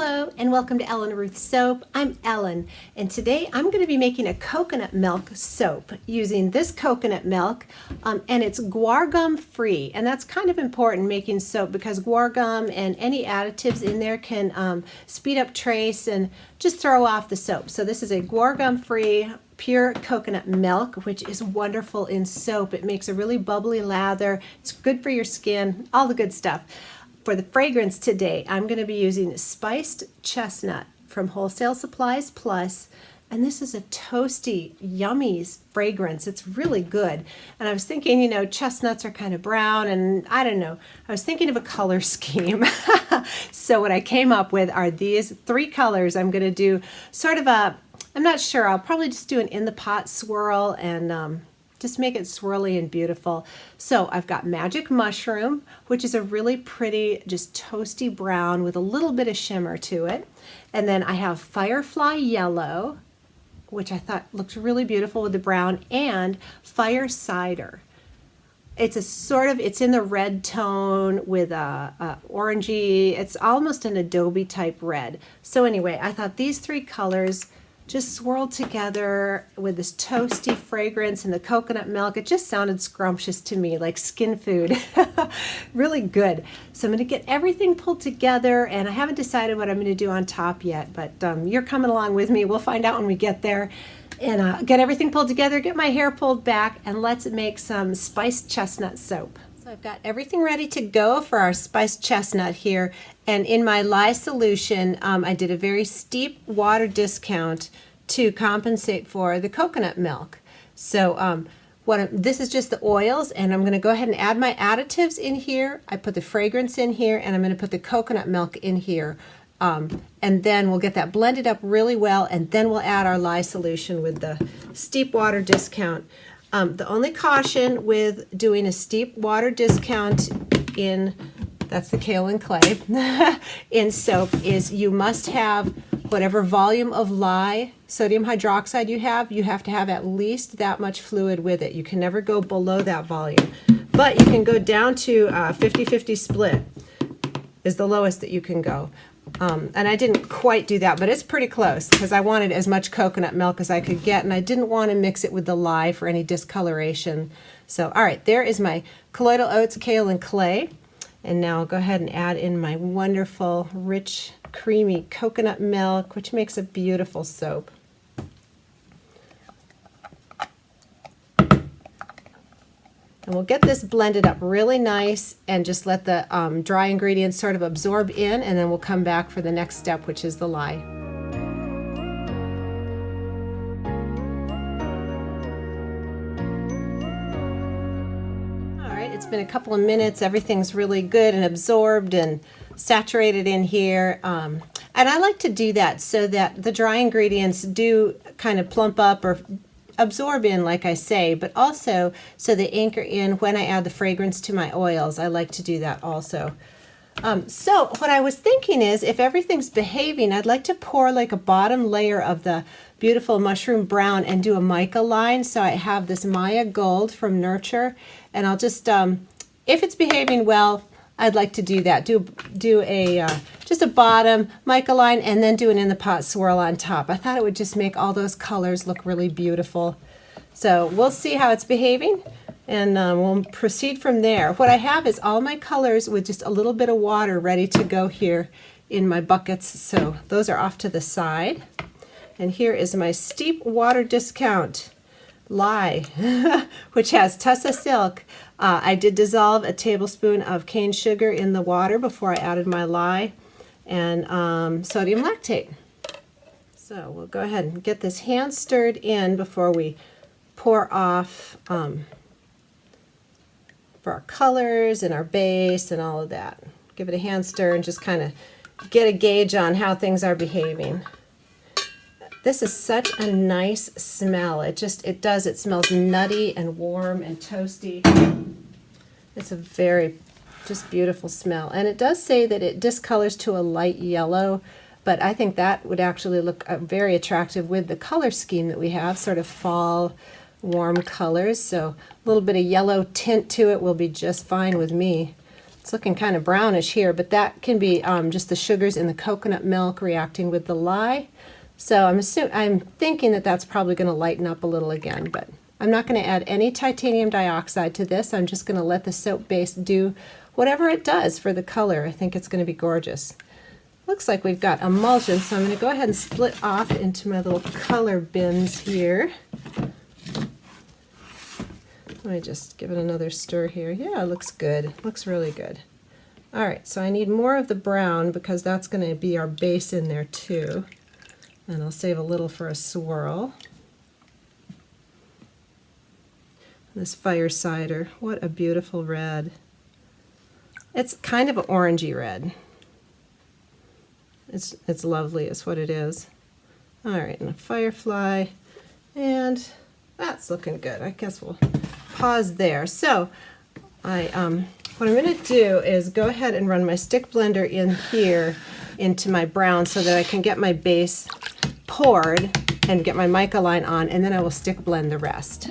Hello and welcome to Ellen Ruth Soap. I'm Ellen and today I'm going to be making a coconut milk soap using this coconut milk and it's guar gum free, and that's kind of important making soap because guar gum and any additives in there can speed up trace and just throw off the soap. So this is a guar gum free pure coconut milk, which is wonderful in soap. It makes a really bubbly lather. It's good for your skin, all the good stuff. For the fragrance today, I'm going to be using Spiced Chestnut from Wholesale Supplies Plus, and this is a toasty, yummy fragrance. It's really good. And I was thinking, chestnuts are kind of brown, and I don't know. I was thinking of a color scheme. So what I came up with are these three colors. I'm going to do sort of a, I'm not sure, I'll probably just do an in-the-pot swirl and just make it swirly and beautiful. So I've got Magic Mushroom, which is a really pretty, just toasty brown with a little bit of shimmer to it. And then I have Firefly Yellow, which I thought looked really beautiful with the brown, and Fire Cider. It's a sort of, it's in the red tone with a orangey, it's almost an Adobe type red. So anyway, I thought these three colors just swirled together with this toasty fragrance and the coconut milk. It just sounded scrumptious to me, like skin food. Really good. So I'm going to get everything pulled together, and I haven't decided what I'm going to do on top yet, but you're coming along with me. We'll find out when we get there. And get everything pulled together, get my hair pulled back, and let's make some spiced chestnut soap. So I've got everything ready to go for our spiced chestnut here, and in my lye solution I did a very steep water discount to compensate for the coconut milk. So this is just the oils, and I'm going to go ahead and add my additives in here. I put the fragrance in here, and I'm going to put the coconut milk in here, and then we'll get that blended up really well, and then we'll add our lye solution with the steep water discount. The only caution with doing a steep water discount in, that's the kaolin clay, in soap is you must have whatever volume of lye, sodium hydroxide you have to have at least that much fluid with it. You can never go below that volume. But you can go down to 50-50 split is the lowest that you can go. And I didn't quite do that, but it's pretty close because I wanted as much coconut milk as I could get, and I didn't want to mix it with the lye for any discoloration. So, all right, there is my colloidal oats kaolin clay. And now I'll go ahead and add in my wonderful, rich, creamy coconut milk, which makes a beautiful soap. And we'll get this blended up really nice and just let the dry ingredients sort of absorb in, and then we'll come back for the next step, which is the lye. All right, it's been a couple of minutes. Everything's really good and absorbed and saturated in here. And I like to do that so that the dry ingredients do kind of plump up or absorb in, like I say, but also so they anchor in when I add the fragrance to my oils. I like to do that also. So what I was thinking is, if everything's behaving, I'd like to pour like a bottom layer of the beautiful mushroom brown and do a mica line. So I have this Maya Gold from Nurture, and I'll just, if it's behaving well, I'd like to do that. Do a just a bottom mica line and then do an in-the-pot swirl on top. I thought it would just make all those colors look really beautiful. So we'll see how it's behaving, and we'll proceed from there. What I have is all my colors with just a little bit of water ready to go here in my buckets. So those are off to the side. And here is my steep water discount lye, which has Tussa Silk. I did dissolve a tablespoon of cane sugar in the water before I added my lye, and sodium lactate. So we'll go ahead and get this hand stirred in before we pour off for our colors and our base and all of that. Give it a hand stir and just kind of get a gauge on how things are behaving. This is such a nice smell. It smells nutty and warm and toasty. It's a very just beautiful smell. And it does say that it discolors to a light yellow, but I think that would actually look very attractive with the color scheme that we have, sort of fall warm colors. So a little bit of yellow tint to it will be just fine with me. It's looking kind of brownish here, but that can be just the sugars in the coconut milk reacting with the lye. So I'm thinking that that's probably going to lighten up a little again, but I'm not going to add any titanium dioxide to this. I'm just going to let the soap base do whatever it does for the color. I think it's going to be gorgeous. Looks like we've got emulsion, so I'm going to go ahead and split off into my little color bins here. Let me just give it another stir here. Yeah, it looks good. Looks really good. All right, so I need more of the brown because that's going to be our base in there too. And I'll save a little for a swirl. This fire cider, what a beautiful red. It's kind of an orangey red. It's lovely, is what it is. All right, and a firefly, and that's looking good. I guess we'll pause there. So what I'm going to do is go ahead and run my stick blender in here into my brown so that I can get my base poured and get my mica line on, and then I will stick blend the rest.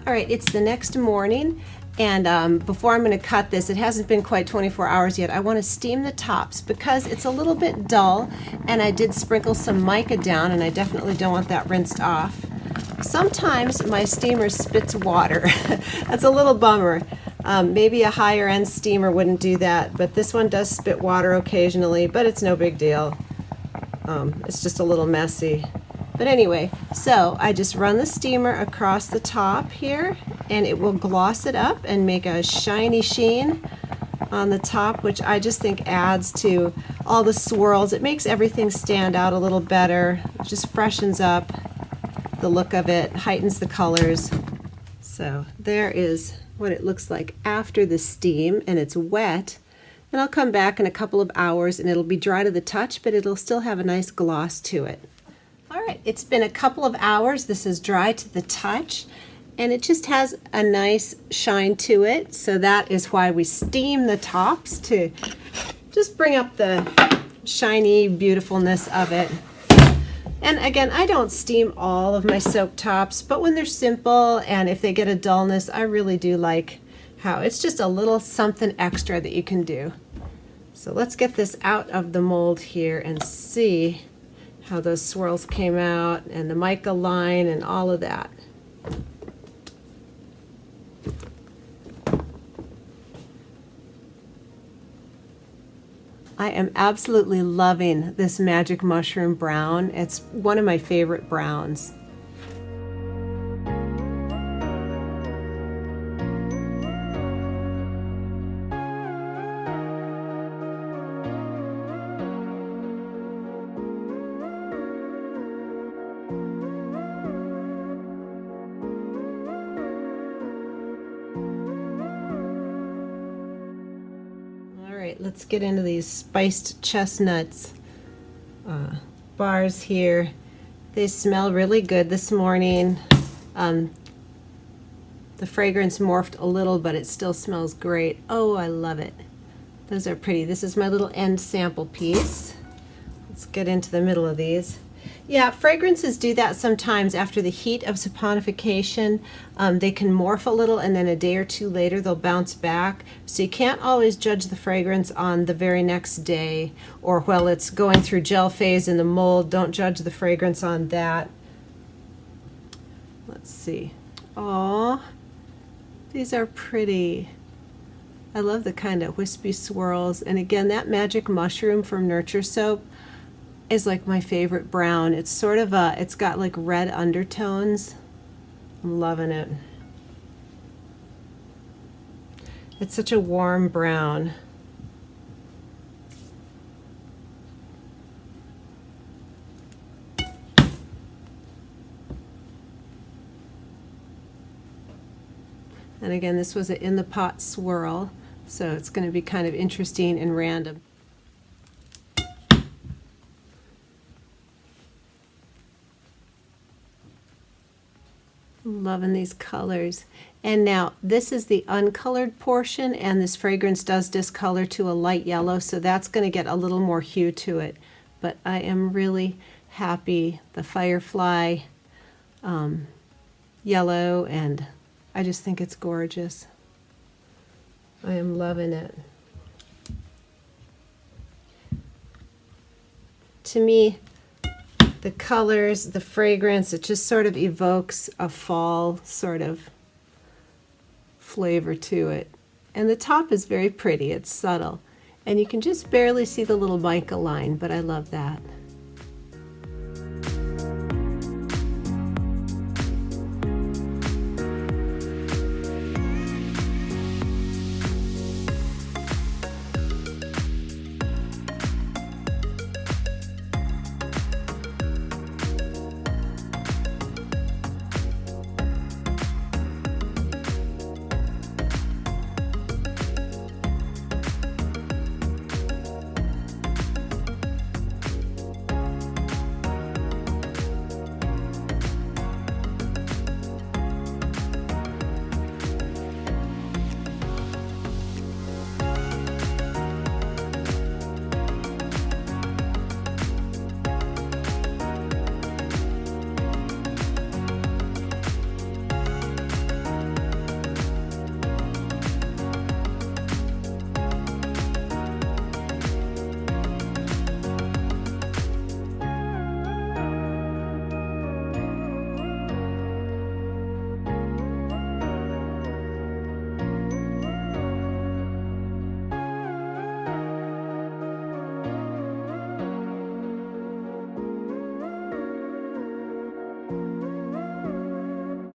All right, it's the next morning, and before I'm going to cut this, it hasn't been quite 24 hours yet. I want to steam the tops because it's a little bit dull, and I did sprinkle some mica down, and I definitely don't want that rinsed off. Sometimes my steamer spits water. That's a little bummer. Maybe a higher end steamer wouldn't do that, but this one does spit water occasionally, but it's no big deal. It's just a little messy. But anyway, so I just run the steamer across the top here, and it will gloss it up and make a shiny sheen on the top, which I just think adds to all the swirls. It makes everything stand out a little better. It just freshens up the look of it, heightens the colors. So there is what it looks like after the steam, and it's wet. And I'll come back in a couple of hours and it'll be dry to the touch, but it'll still have a nice gloss to it. All right, it's been a couple of hours. This is dry to the touch, and it just has a nice shine to it. So that is why we steam the tops, to just bring up the shiny beautifulness of it. And again, I don't steam all of my soap tops, but when they're simple and if they get a dullness, I really do like how it's just a little something extra that you can do. So let's get this out of the mold here and see how those swirls came out and the mica line and all of that. I am absolutely loving this magic mushroom brown. It's one of my favorite browns. Let's get into these spiced chestnuts bars here. They smell really good this morning. The fragrance morphed a little, but it still smells great. Oh, I love it. Those are pretty. This is my little end sample piece. Let's get into the middle of these. Yeah, fragrances do that sometimes after the heat of saponification. They can morph a little, and then a day or two later they'll bounce back. So you can't always judge the fragrance on the very next day or while it's going through gel phase in the mold. Don't judge the fragrance on that. Let's see. Aw, these are pretty. I love the kind of wispy swirls. And again, that magic mushroom from Nurture Soap is like my favorite brown. It's sort of it's got like red undertones. I'm loving it. It's such a warm brown. And again, this was an in the pot swirl, so it's going to be kind of interesting and random. Loving these colors. And now this is the uncolored portion, and this fragrance does discolor to a light yellow, so that's going to get a little more hue to it. But I am really happy. The firefly yellow, and I just think it's gorgeous. I am loving it. To me, the colors, the fragrance, it just sort of evokes a fall sort of flavor to it. And the top is very pretty. It's subtle. And you can just barely see the little mica line, but I love that.